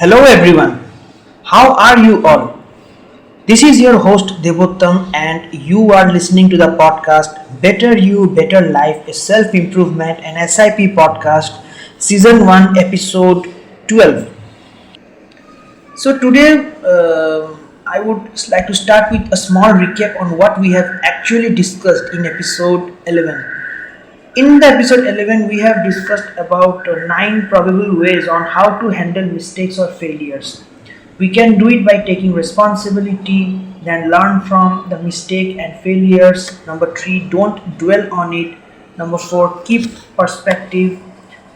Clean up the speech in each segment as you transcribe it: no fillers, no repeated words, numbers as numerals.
Hello everyone, how are you all? This is your host Debottam and you are listening to the podcast Better You, Better Life, a self-improvement and SIP podcast, season 1, episode 12. So today I would like to start with a small recap on what we have actually discussed in episode 11. In the episode 11, we have discussed about 9 probable ways on how to handle mistakes or failures. We can do it by taking responsibility, then learn from the mistake and failures. Number 3, don't dwell on it. Number 4, keep perspective.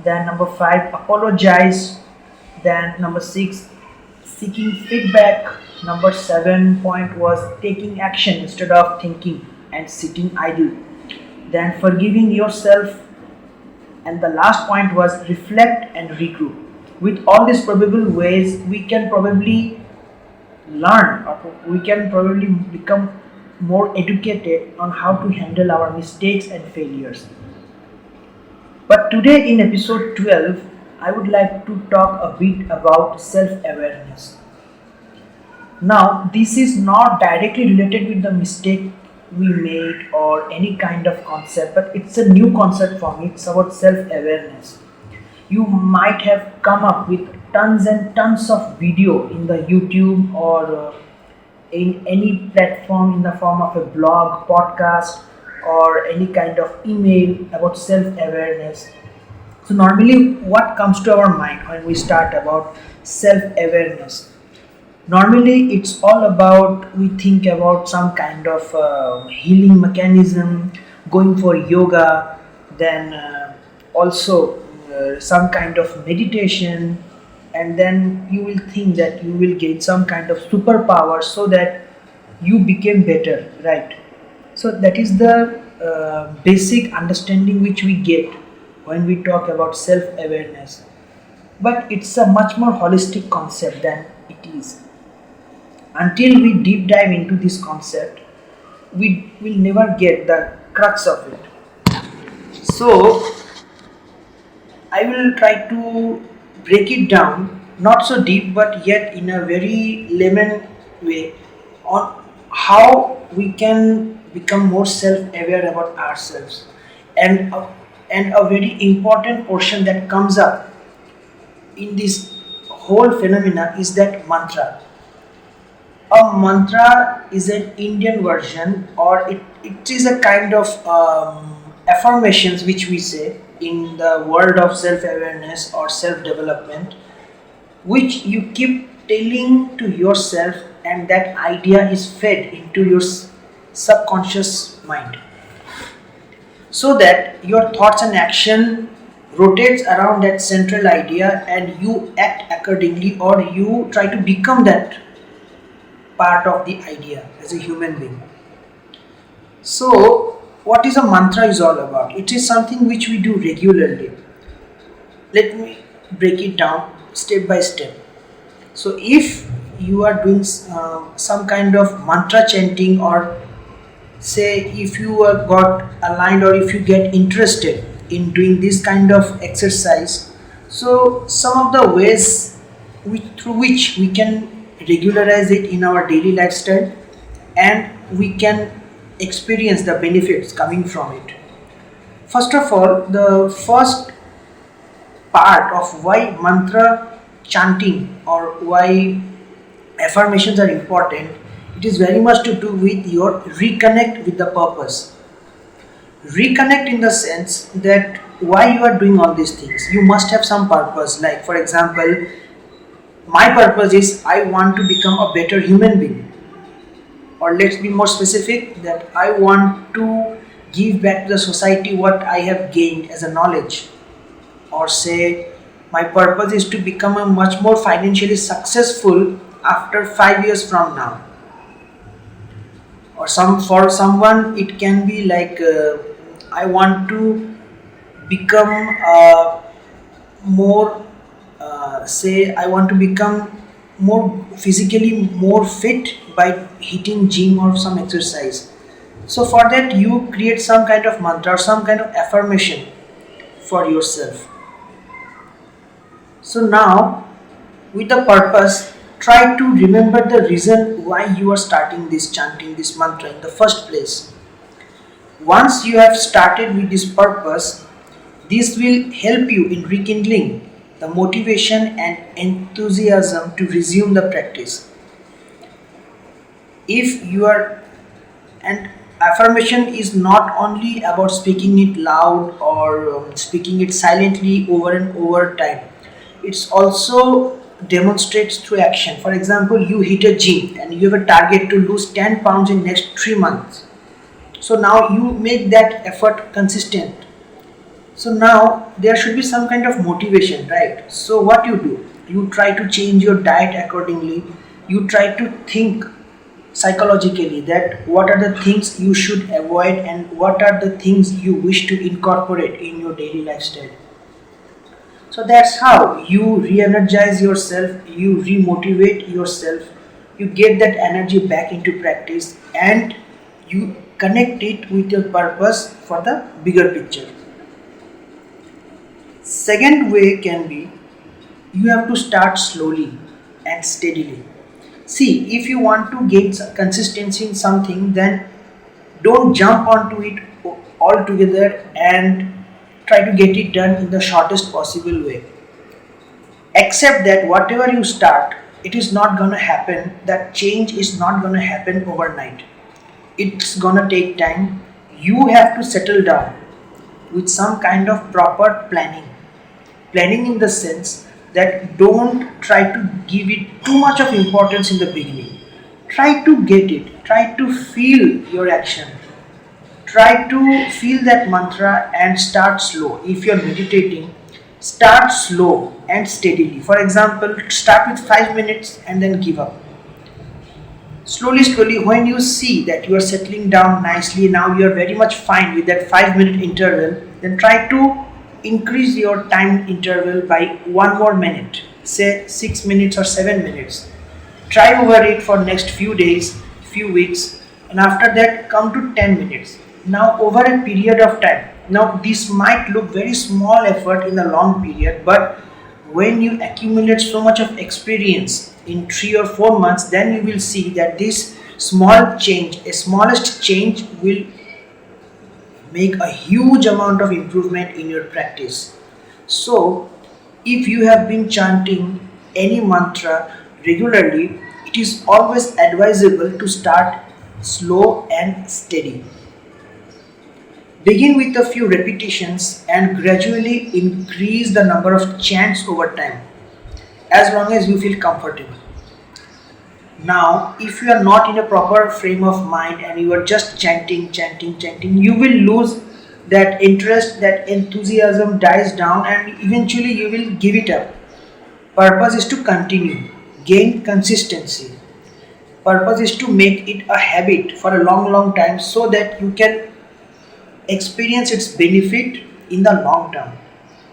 Then number 5, apologize. Then number 6, seeking feedback. Number 7 point was taking action instead of thinking and sitting idle. Then forgiving yourself, and the last point was reflect and regroup. With all these probable ways, we can probably learn or we can probably become more educated on how to handle our mistakes and failures. But today in episode 12, I would like to talk a bit about self-awareness. Now, this is not directly related with the mistake we made or any kind of concept, but it's a new concept for me. It's about self-awareness. You might have come up with tons and tons of video in the YouTube or in any platform in the form of a blog, podcast, or any kind of email about self-awareness. So normally what comes to our mind when we start about self-awareness? Normally it's all about, we think about some kind of healing mechanism, going for yoga, then also some kind of meditation, and then you will think that you will get some kind of superpower so that you became better, right? So that is the basic understanding which we get when we talk about self-awareness. But it's a much more holistic concept than it is. Until we deep dive into this concept, we will never get the crux of it. So, I will try to break it down, not so deep, but yet in a very layman way, on how we can become more self-aware about ourselves. And a very important portion that comes up in this whole phenomena is that mantra. A mantra is an Indian version, or it is a kind of affirmations which we say in the world of self-awareness or self-development, which you keep telling to yourself, and that idea is fed into your subconscious mind, so that your thoughts and action rotates around that central idea and you act accordingly, or you try to become that part of the idea as a human being. So, what is a mantra is all about? It is something which we do regularly. Let me break it down step by step. So, if you are doing some kind of mantra chanting, or say if you are got aligned or if you get interested in doing this kind of exercise, so some of the ways through which we can regularize it in our daily lifestyle, and we can experience the benefits coming from it. First of all, the first part of why mantra chanting or why affirmations are important, it is very much to do with your reconnect with the purpose. Reconnect in the sense that why you are doing all these things, you must have some purpose. Like for example, my purpose is I want to become a better human being, or let's be more specific, that I want to give back to the society what I have gained as a knowledge, or say my purpose is to become a much more financially successful after 5 years from now, or for someone it can be like I want to become more say I want to become more physically more fit by hitting gym or some exercise. So for that you create some kind of mantra or some kind of affirmation for yourself. So now with the purpose. Try to remember the reason why you are starting this chanting, this mantra in the first place. Once you have started with this purpose, this will help you in rekindling the motivation and enthusiasm to resume the practice. If you are, and affirmation is not only about speaking it loud or speaking it silently over and over time. It's also demonstrates through action. For example, you hit a gym and you have a target to lose 10 pounds in next 3 months. So now you make that effort consistent. So now there should be some kind of motivation, right? So what you do, you try to change your diet accordingly. You try to think psychologically that what are the things you should avoid and what are the things you wish to incorporate in your daily lifestyle. So that's how you re-energize yourself, you re-motivate yourself, you get that energy back into practice, and you connect it with your purpose for the bigger picture. Second way can be, you have to start slowly and steadily. See, if you want to gain consistency in something, then don't jump onto it altogether and try to get it done in the shortest possible way. Accept that whatever you start, it is not going to happen, that change is not going to happen overnight. It's going to take time. You have to settle down with some kind of proper planning. Planning in the sense that don't try to give it too much of importance in the beginning. Try to get it, try to feel your action, try to feel that mantra and start slow. If you're meditating, start slow and steadily. For example, start with 5 minutes and then give up. Slowly, when you see that you are settling down nicely, now you are very much fine with that 5 minute interval, then try to increase your time interval by 1 more minute, say 6 minutes or 7 minutes. Try over it for next few days, few weeks, and after that come to 10 minutes. Now over a period of time, now this might look very small effort in the long period, but when you accumulate so much of experience in 3 or 4 months, then you will see that this small change, a smallest change, will make a huge amount of improvement in your practice. So if you have been chanting any mantra regularly, it is always advisable to start slow and steady. Begin with a few repetitions and gradually increase the number of chants over time, as long as you feel comfortable. Now, if you are not in a proper frame of mind and you are just chanting, you will lose that interest, that enthusiasm dies down, and eventually you will give it up. Purpose is to continue, gain consistency. Purpose is to make it a habit for a long time so that you can experience its benefit in the long term.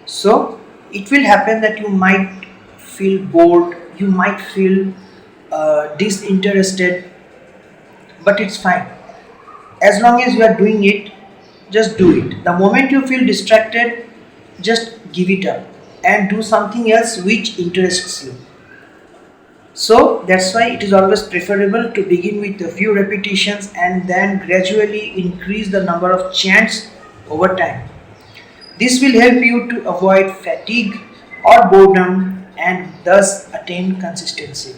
So, it will happen that you might feel bored, you might feel disinterested, but it's fine. As long as you are doing it, just do it. The moment you feel distracted, just give it up and do something else which interests you. So that's why it is always preferable to begin with a few repetitions and then gradually increase the number of chants over time. This will help you to avoid fatigue or boredom and thus attain consistency.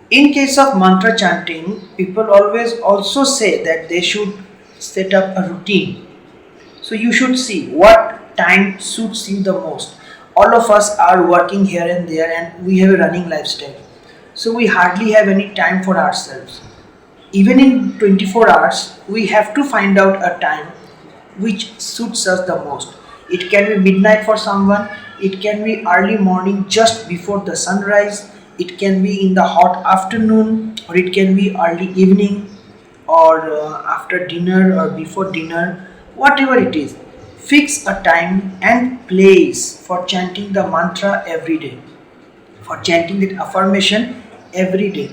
In case of mantra chanting, people always also say that they should set up a routine. So you should see what time suits you the most. All of us are working here and there and we have a running lifestyle. So we hardly have any time for ourselves. Even in 24 hours, we have to find out a time which suits us the most. It can be midnight for someone, it can be early morning just before the sunrise, it can be in the hot afternoon, or it can be early evening, or after dinner or before dinner, whatever it is. Fix a time and place for chanting the mantra every day, for chanting that affirmation every day.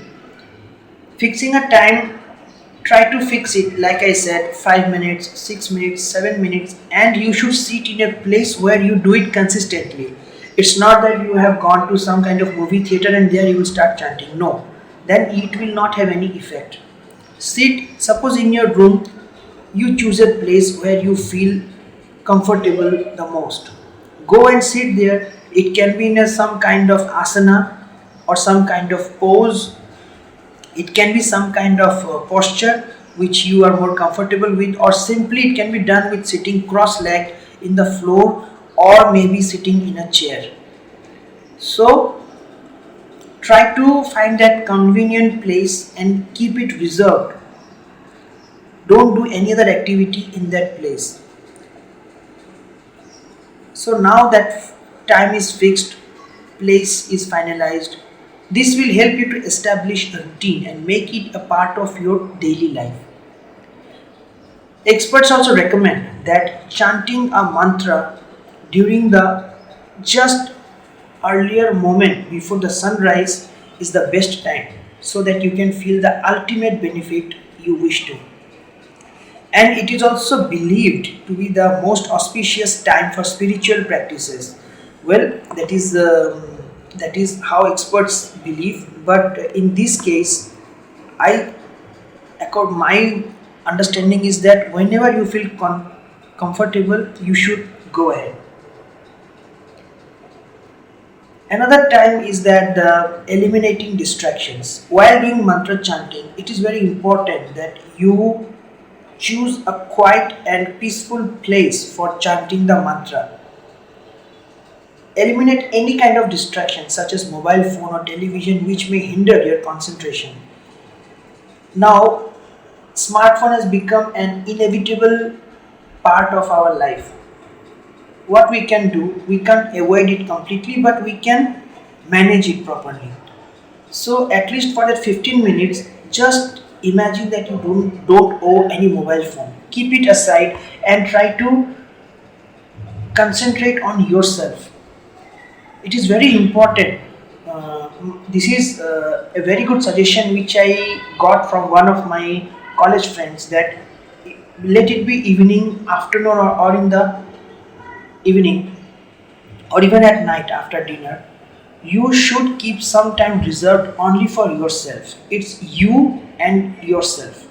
Fixing a time, try to fix it like I said, 5 minutes, 6 minutes, 7 minutes, and you should sit in a place where you do it consistently. It's not that you have gone to some kind of movie theater and there you will start chanting. No, then it will not have any effect. Sit, suppose in your room, you choose a place where you feel comfortable the most. Go and sit there. It can be in some kind of asana or some kind of pose. It can be some kind of posture which you are more comfortable with, or simply it can be done with sitting cross-legged in the floor or maybe sitting in a chair. So try to find that convenient place and keep it reserved. Don't do any other activity in that place. So now that time is fixed, place is finalized, this will help you to establish a routine and make it a part of your daily life. Experts also recommend that chanting a mantra during the just earlier moment before the sunrise is the best time, so that you can feel the ultimate benefit you wish to. And it is also believed to be the most auspicious time for spiritual practices. Well, that is how experts believe, but in this case, I accord my understanding is that whenever you feel comfortable, you should go ahead. Another time is that the eliminating distractions. While doing mantra chanting, it is very important that you choose a quiet and peaceful place for chanting the mantra. Eliminate any kind of distraction such as mobile phone or television which may hinder your concentration. Now, smartphone has become an inevitable part of our life. What we can do, we can't avoid it completely, but we can manage it properly. So at least for that 15 minutes, just imagine that you don't owe any mobile phone. Keep it aside and try to concentrate on yourself. It is very important. This is a very good suggestion which I got from one of my college friends, that let it be evening, afternoon, or in the evening, or even at night after dinner, you should keep some time reserved only for yourself. It's you and yourself.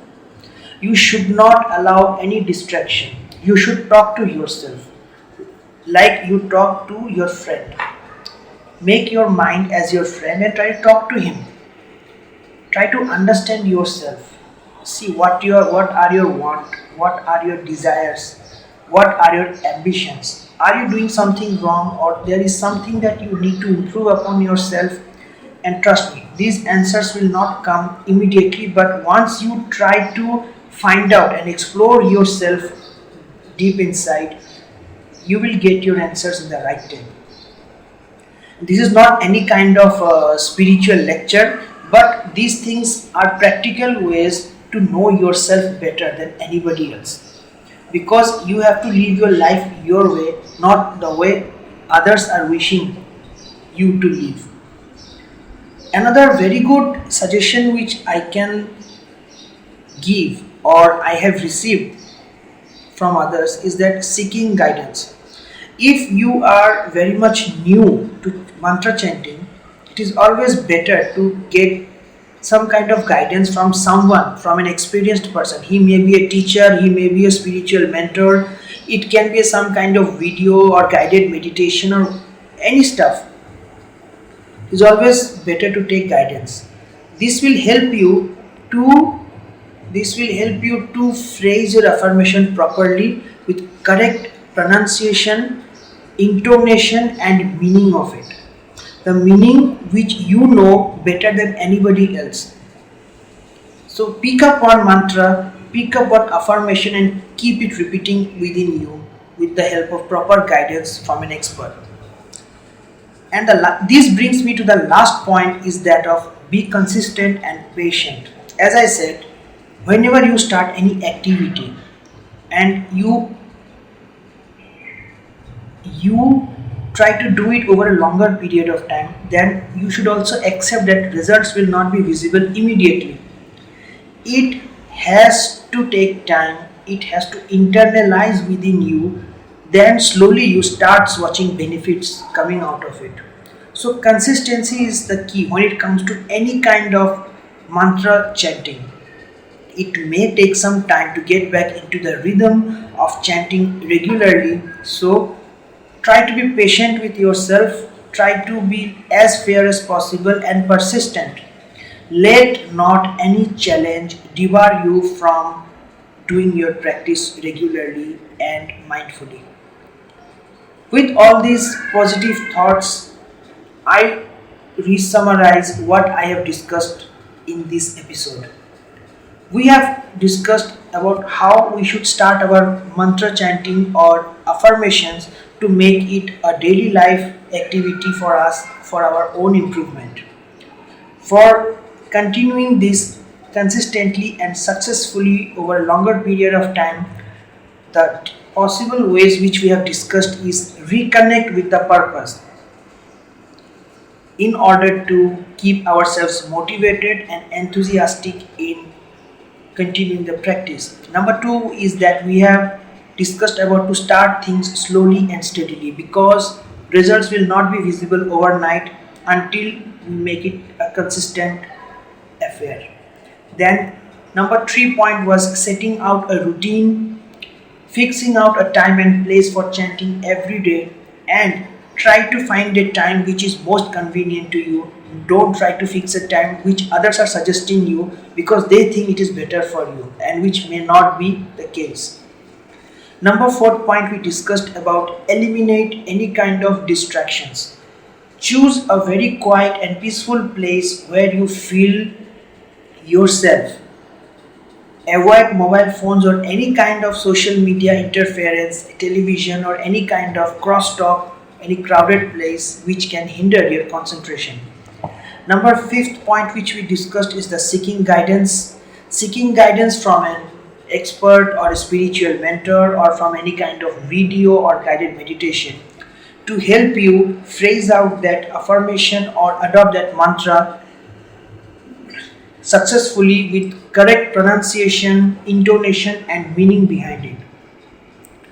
You should not allow any distraction. You should talk to yourself like you talk to your friend. Make your mind as your friend and try to talk to him. Try to understand yourself. See what are your wants, what are your desires, what are your ambitions. Are you doing something wrong, or there is something that you need to improve upon yourself? And trust me, these answers will not come immediately, but once you try to find out and explore yourself deep inside, you will get your answers in the right time. This is not any kind of spiritual lecture, but these things are practical ways to know yourself better than anybody else. Because you have to live your life your way, not the way others are wishing you to live. Another very good suggestion which I can give or I have received from others is that seeking guidance. If you are very much new to mantra chanting, it is always better to get some kind of guidance from someone, from an experienced person. He may be a teacher, he may be a spiritual mentor, it can be some kind of video or guided meditation or any stuff. It's always better to take guidance. This will help you to phrase your affirmation properly with correct pronunciation, intonation and meaning of it. The meaning which you know better than anybody else. So pick up on mantra, pick up on affirmation and keep it repeating within you with the help of proper guidance from an expert. And this brings me to the last point, is that of be consistent and patient. As I said, whenever you start any activity and you try to do it over a longer period of time, then you should also accept that results will not be visible immediately. It has to take time, it has to internalize within you then slowly you start watching benefits coming out of it. So consistency is the key when it comes to any kind of mantra chanting. It may take some time to get back into the rhythm of chanting regularly. So try to be patient with yourself, try to be as fair as possible and persistent. Let not any challenge debar you from doing your practice regularly and mindfully. With all these positive thoughts, I re-summarize what I have discussed in this episode. We have discussed about how we should start our mantra chanting or affirmations to make it a daily life activity for us for our own improvement. For continuing this consistently and successfully over a longer period of time, the possible ways which we have discussed is reconnect with the purpose in order to keep ourselves motivated and enthusiastic in continuing the practice. Number two is that we have discussed about to start things slowly and steadily because results will not be visible overnight until we make it a consistent affair. Then number 3 point was setting out a routine, fixing out a time and place for chanting every day, and try to find a time which is most convenient to you. Don't try to fix a time which others are suggesting you because they think it is better for you and which may not be the case. Number 4 point, we discussed about eliminate any kind of distractions. Choose a very quiet and peaceful place where you feel yourself. Avoid mobile phones or any kind of social media interference, television or any kind of crosstalk, any crowded place which can hinder your concentration. Number 5th point which we discussed is the seeking guidance. Seeking guidance from an expert or a spiritual mentor or from any kind of video or guided meditation to help you phrase out that affirmation or adopt that mantra successfully with correct pronunciation, intonation and meaning behind it.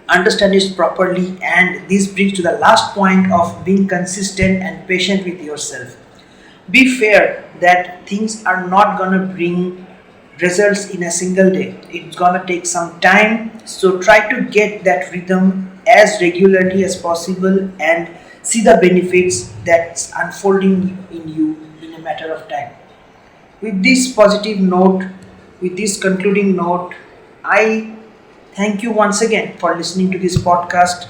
Understand it properly, and this brings to the last point of being consistent and patient with yourself. Be fair that things are not gonna bring results in a single day. It's gonna take some time. So try to get that rhythm as regularly as possible and see the benefits that's unfolding in you in a matter of time. With this positive note, with this concluding note, I thank you once again for listening to this podcast.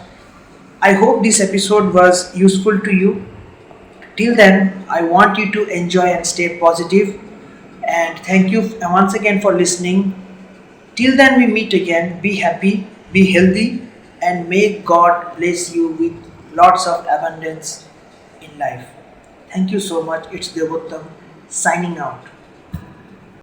I hope this episode was useful to you. Till then, I want you to enjoy and stay positive. And thank you once again for listening. Till then, we meet again. Be happy, be healthy, and may God bless you with lots of abundance in life. Thank you so much. It's Debottam signing out.